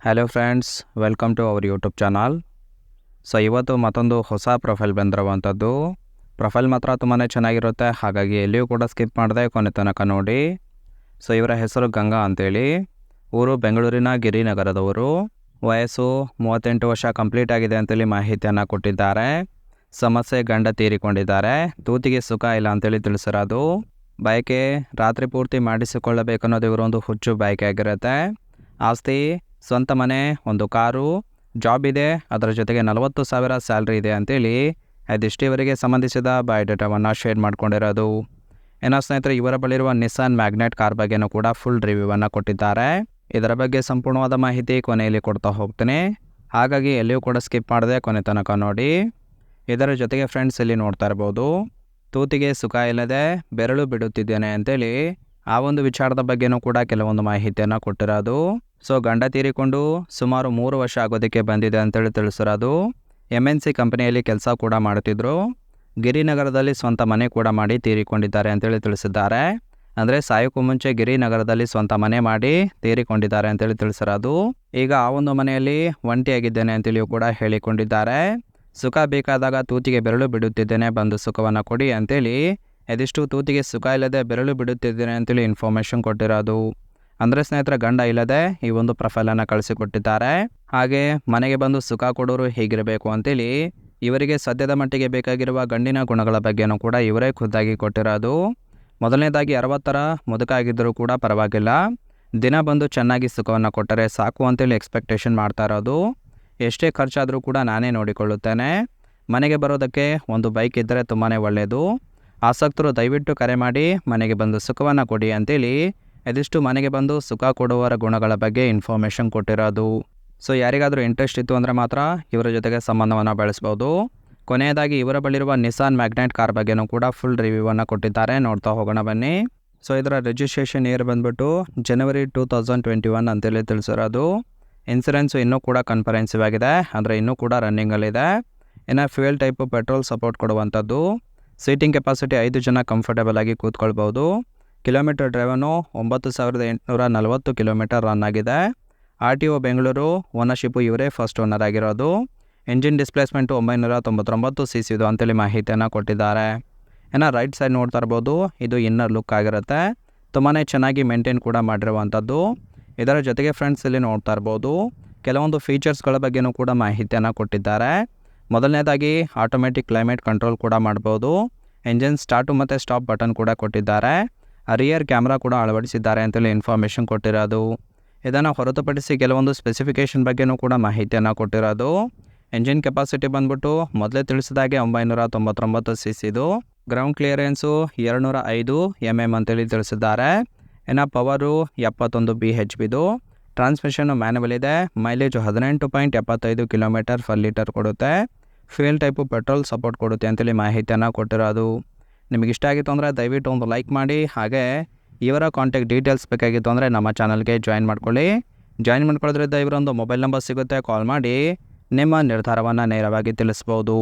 Hello friends, welcome to our YouTube channel. So ಇವತ್ತು ಮತ್ತೊಂದು ಹೊಸ ಪ್ರೊಫೈಲ್ ಬಂದಿರುವಂಥದ್ದು. ಪ್ರೊಫೈಲ್ ಮಾತ್ರ ತುಂಬಾ ಚೆನ್ನಾಗಿರುತ್ತೆ, ಹಾಗಾಗಿ ಎಲ್ಲಿಯೂ ಕೂಡ ಸ್ಕಿಪ್ ಮಾಡದೆ ಕೊನೆ ತನಕ ನೋಡಿ. ಸೊ ಇವರ ಹೆಸರು ಗಂಗಾ ಅಂತೇಳಿ, ಊರು ಬೆಂಗಳೂರಿನ ಗಿರಿನಗರದವರು. ವಯಸ್ಸು 38 ವರ್ಷ ಕಂಪ್ಲೀಟ್ ಆಗಿದೆ ಅಂತೇಳಿ ಮಾಹಿತಿಯನ್ನು ಕೊಟ್ಟಿದ್ದಾರೆ. ಸಮಸ್ಯೆ ಗಂಡ ತೀರಿಕೊಂಡಿದ್ದಾರೆ, ತೂತಿಗೆ ಸುಖ ಇಲ್ಲ ಅಂತೇಳಿ ತಿಳಿಸಿರೋದು. ಬಯಕೆ ರಾತ್ರಿ ಪೂರ್ತಿ ಮಾಡಿಸಿಕೊಳ್ಳಬೇಕನ್ನೋದು ಇವರೊಂದು ಹುಚ್ಚು ಬಯಕೆ ಆಗಿರುತ್ತೆ. ಆಸ್ತಿ, ಸ್ವಂತ ಮನೆ, ಒಂದು ಕಾರು, ಜಾಬ್ ಇದೆ, ಅದರ ಜೊತೆಗೆ 40,000 ಸ್ಯಾಲ್ರಿ ಇದೆ ಅಂತೇಳಿ ಅದಿಷ್ಟು ಇವರಿಗೆ ಸಂಬಂಧಿಸಿದ ಬಯೋಡೇಟಾವನ್ನು ಶೇರ್ ಮಾಡ್ಕೊಂಡಿರೋದು. ಏನೋ ಸ್ನೇಹಿತರೆ, ಇವರ ಬಳಿರುವ ನಿಸ್ಸಾನ್ ಮ್ಯಾಗ್ನೆಟ್ ಕಾರ್ ಬಗ್ಗೆನೂ ಕೂಡ ಫುಲ್ ರಿವ್ಯೂವನ್ನು ಕೊಟ್ಟಿದ್ದಾರೆ. ಇದರ ಬಗ್ಗೆ ಸಂಪೂರ್ಣವಾದ ಮಾಹಿತಿ ಕೊನೆಯಲ್ಲಿ ಕೊಡ್ತಾ ಹೋಗ್ತೀನಿ, ಹಾಗಾಗಿ ಎಲ್ಲಿಯೂ ಕೂಡ ಸ್ಕಿಪ್ ಮಾಡದೆ ಕೊನೆ ತನಕ ನೋಡಿ. ಇದರ ಜೊತೆಗೆ ಫ್ರೆಂಡ್ಸ್, ಇಲ್ಲಿ ನೋಡ್ತಾ ಇರ್ಬೋದು, ತೂತಿಗೆ ಸುಖ ಇಲ್ಲದೆ ಬೆರಳು ಬಿಡುತ್ತಿದ್ದೇನೆ ಅಂತೇಳಿ ಆ ಒಂದು ವಿಚಾರದ ಬಗ್ಗೆನೂ ಕೂಡ ಕೆಲವೊಂದು ಮಾಹಿತಿಯನ್ನು ಕೊಟ್ಟಿರೋದು. ಸೊ ಗಂಡ ತೀರಿಕೊಂಡು ಸುಮಾರು 3 ವರ್ಷ ಆಗೋದಕ್ಕೆ ಬಂದಿದೆ ಅಂತೇಳಿ ತಿಳಿಸಿರೋದು. MNC ಕಂಪನಿಯಲ್ಲಿ ಕೆಲಸ ಕೂಡ ಮಾಡುತ್ತಿದ್ದರು. ಗಿರಿನಗರದಲ್ಲಿ ಸ್ವಂತ ಮನೆ ಕೂಡ ಮಾಡಿ ತೀರಿಕೊಂಡಿದ್ದಾರೆ ಅಂತೇಳಿ ತಿಳಿಸಿದ್ದಾರೆ. ಅಂದರೆ ಸಾಯೋಕ್ಕೂ ಮುಂಚೆ ಗಿರಿನಗರದಲ್ಲಿ ಸ್ವಂತ ಮನೆ ಮಾಡಿ ತೀರಿಕೊಂಡಿದ್ದಾರೆ ಅಂತೇಳಿ ತಿಳಿಸಿರೋದು. ಈಗ ಆ ಒಂದು ಮನೆಯಲ್ಲಿ ಒಂಟಿಯಾಗಿದ್ದೇನೆ ಅಂತೇಳಿಯೂ ಕೂಡ ಹೇಳಿಕೊಂಡಿದ್ದಾರೆ. ಸುಖ ಬೇಕಾದಾಗ ತೂತಿಗೆ ಬೆರಳು ಬಿಡುತ್ತಿದ್ದೇನೆ, ಬಂದು ಸುಖವನ್ನು ಕೊಡಿ ಅಂತೇಳಿ ಎದಿಷ್ಟು ತೂತಿಗೆ ಸುಖ ಇಲ್ಲದೆ ಬೆರಳು ಬಿಡುತ್ತಿದ್ದೇನೆ ಅಂತೇಳಿ ಇನ್ಫಾರ್ಮೇಷನ್ ಕೊಟ್ಟಿರೋದು. ಅಂದರೆ ಸ್ನೇಹಿತರ, ಗಂಡ ಇಲ್ಲದೆ ಈ ಒಂದು ಪ್ರೊಫೈಲನ್ನು ಕಳಿಸಿಕೊಟ್ಟಿದ್ದಾರೆ. ಹಾಗೆ ಮನೆಗೆ ಬಂದು ಸುಖ ಕೊಡೋರು ಹೇಗಿರಬೇಕು ಅಂತೇಳಿ ಇವರಿಗೆ ಸದ್ಯದ ಮಟ್ಟಿಗೆ ಬೇಕಾಗಿರುವ ಗಂಡಿನ ಗುಣಗಳ ಬಗ್ಗೆನೂ ಕೂಡ ಇವರೇ ಖುದ್ದಾಗಿ ಕೊಟ್ಟಿರೋದು. ಮೊದಲನೇದಾಗಿ 60ರ ಮುದುಕ ಆಗಿದ್ದರೂ ಕೂಡ ಪರವಾಗಿಲ್ಲ, ದಿನ ಬಂದು ಚೆನ್ನಾಗಿ ಸುಖವನ್ನು ಕೊಟ್ಟರೆ ಸಾಕು ಅಂತೇಳಿ ಎಕ್ಸ್ಪೆಕ್ಟೇಷನ್ ಮಾಡ್ತಾ ಇರೋದು. ಎಷ್ಟೇ ಖರ್ಚಾದರೂ ಕೂಡ ನಾನೇ ನೋಡಿಕೊಳ್ಳುತ್ತೇನೆ. ಮನೆಗೆ ಬರೋದಕ್ಕೆ ಒಂದು ಬೈಕ್ ಇದ್ದರೆ ತುಂಬಾ ಒಳ್ಳೆಯದು. ಆಸಕ್ತರು ದಯವಿಟ್ಟು ಕರೆ ಮಾಡಿ ಮನೆಗೆ ಬಂದು ಸುಖವನ್ನು ಕೊಡಿ ಅಂತೇಳಿ ಎದಿಷ್ಟು ಮನೆಗೆ ಬಂದು ಸುಖ ಕೊಡುವವರ ಗುಣಗಳ ಬಗ್ಗೆ ಇನ್ಫಾರ್ಮೇಷನ್ ಕೊಟ್ಟಿರೋದು. ಸೊ ಯಾರಿಗಾದರೂ ಇಂಟ್ರೆಸ್ಟ್ ಇತ್ತು ಅಂದರೆ ಮಾತ್ರ ಇವರ ಜೊತೆಗೆ ಸಂಬಂಧವನ್ನು ಬೆಳೆಸ್ಬೋದು. ಕೊನೆಯದಾಗಿ ಇವರ ಬಳಿರುವ ನಿಸ್ಸಾನ್ ಮ್ಯಾಗ್ನೆಟ್ ಕಾರ್ ಬಗ್ಗೆನೂ ಕೂಡ ಫುಲ್ ರಿವ್ಯೂವನ್ನು ಕೊಟ್ಟಿದ್ದಾರೆ, ನೋಡ್ತಾ ಹೋಗೋಣ ಬನ್ನಿ. ಸೊ ಇದರ ರಿಜಿಸ್ಟ್ರೇಷನ್ ಇಯರ್ ಬಂದುಬಿಟ್ಟು ಜನವರಿ 2021 ಅಂತೇಳಿ ತಿಳಿಸಿರೋದು. ಇನ್ಸೂರೆನ್ಸು ಇನ್ನೂ ಕೂಡ ಕನ್ಫರೆನ್ಸಿವ್ ಆಗಿದೆ, ಅಂದರೆ ಇನ್ನೂ ಕೂಡ ರನ್ನಿಂಗಲ್ಲಿದೆ. ಇನ್ನು ಫ್ಯೂಯಲ್ ಟೈಪು ಪೆಟ್ರೋಲ್ ಸಪೋರ್ಟ್ ಕೊಡುವಂಥದ್ದು. ಸೀಟಿಂಗ್ ಕೆಪಾಸಿಟಿ 5 ಜನ ಕಂಫರ್ಟೇಬಲ್ ಆಗಿ ಕೂತ್ಕೊಳ್ಬೋದು. ಕಿಲೋಮೀಟರ್ ಡ್ರೈವನ್ನು 9,840 ಕಿಲೋಮೀಟರ್ ರನ್ ಆಗಿದೆ. RTO ಬೆಂಗಳೂರು, ಓನರ್ಶಿಪ್ಪು ಇವರೇ ಫಸ್ಟ್ ಓನರ್ ಆಗಿರೋದು. ಎಂಜಿನ್ ಡಿಸ್ಪ್ಲೇಸ್ಮೆಂಟು 999 cc ಇದು ಅಂತೇಳಿ ಮಾಹಿತಿಯನ್ನು ಕೊಟ್ಟಿದ್ದಾರೆ. ಇನ್ನು ರೈಟ್ ಸೈಡ್ ನೋಡ್ತಾ ಇರ್ಬೋದು, ಇದು ಇನ್ನರ್ ಲುಕ್ ಆಗಿರುತ್ತೆ, ತುಂಬಾ ಚೆನ್ನಾಗಿ ಮೇಂಟೈನ್ ಕೂಡ ಮಾಡಿರುವಂಥದ್ದು. ಇದರ ಜೊತೆಗೆ ಫ್ರೆಂಡ್ಸ್, ಇಲ್ಲಿ ನೋಡ್ತಾ ಇರ್ಬೋದು, ಕೆಲವೊಂದು ಫೀಚರ್ಸ್ಗಳ ಬಗ್ಗೆನೂ ಕೂಡ ಮಾಹಿತಿಯನ್ನು ಕೊಟ್ಟಿದ್ದಾರೆ. ಮೊದಲನೇದಾಗಿ ಆಟೋಮೆಟಿಕ್ ಕ್ಲೈಮೇಟ್ ಕಂಟ್ರೋಲ್ ಕೂಡ ಮಾಡ್ಬೋದು. ಎಂಜಿನ್ ಸ್ಟಾರ್ಟು ಮತ್ತು ಸ್ಟಾಪ್ ಬಟನ್ ಕೂಡ ಕೊಟ್ಟಿದ್ದಾರೆ. ರಿಯರ್ ಕ್ಯಾಮ್ರಾ ಕೂಡ ಅಳವಡಿಸಿದ್ದಾರೆ ಅಂತೇಳಿ ಇನ್ಫಾರ್ಮೇಷನ್ ಕೊಟ್ಟಿರೋದು. ಇದನ್ನು ಹೊರತುಪಡಿಸಿ ಕೆಲವೊಂದು ಸ್ಪೆಸಿಫಿಕೇಷನ್ ಬಗ್ಗೆನೂ ಕೂಡ ಮಾಹಿತಿಯನ್ನು ಕೊಟ್ಟಿರೋದು. ಎಂಜಿನ್ ಕೆಪಾಸಿಟಿ ಬಂದ್ಬಿಟ್ಟು ಮೊದಲೇ ತಿಳಿಸಿದಾಗೆ 999 cc ಇದು. ಗ್ರೌಂಡ್ ಕ್ಲಿಯರೆನ್ಸು 205 mm ಅಂತೇಳಿ ತಿಳಿಸಿದ್ದಾರೆ. ಇನ್ನು ಪವರು 71 bhp ಇದು. ಟ್ರಾನ್ಸ್ಮಿಷನ್ನು ಮ್ಯಾನುವಲ್ ಇದೆ. ಮೈಲೇಜು 18.75 km/L ಕೊಡುತ್ತೆ. ಫ್ಯೂಯಲ್ ಟೈಪು ಪೆಟ್ರೋಲ್ ಸಪೋರ್ಟ್ ಕೊಡುತ್ತೆ ಅಂತೇಳಿ ಮಾಹಿತಿಯನ್ನು ಕೊಟ್ಟಿರೋದು. ನಿಮಗೆ ಇಷ್ಟ ಆಗಿತ್ತು ಅಂದರೆ ದಯವಿಟ್ಟು ಒಂದು ಲೈಕ್ ಮಾಡಿ. ಹಾಗೆ ಇವರ ಕಾಂಟ್ಯಾಕ್ಟ್ ಡೀಟೇಲ್ಸ್ ಬೇಕಾಗಿತ್ತು ಅಂದರೆ ನಮ್ಮ ಚಾನಲ್ಗೆ ಜಾಯಿನ್ ಮಾಡ್ಕೊಳ್ಳಿ. ಜಾಯಿನ್ ಮಾಡ್ಕೊಳ್ಳೋದ್ರಿಂದ ಇವರೊಂದು ಮೊಬೈಲ್ ನಂಬರ್ ಸಿಗುತ್ತೆ, ಕಾಲ್ ಮಾಡಿ ನಿಮ್ಮ ನಿರ್ಧಾರವನ್ನು ನೇರವಾಗಿ ತಿಳಿಸ್ಬೋದು.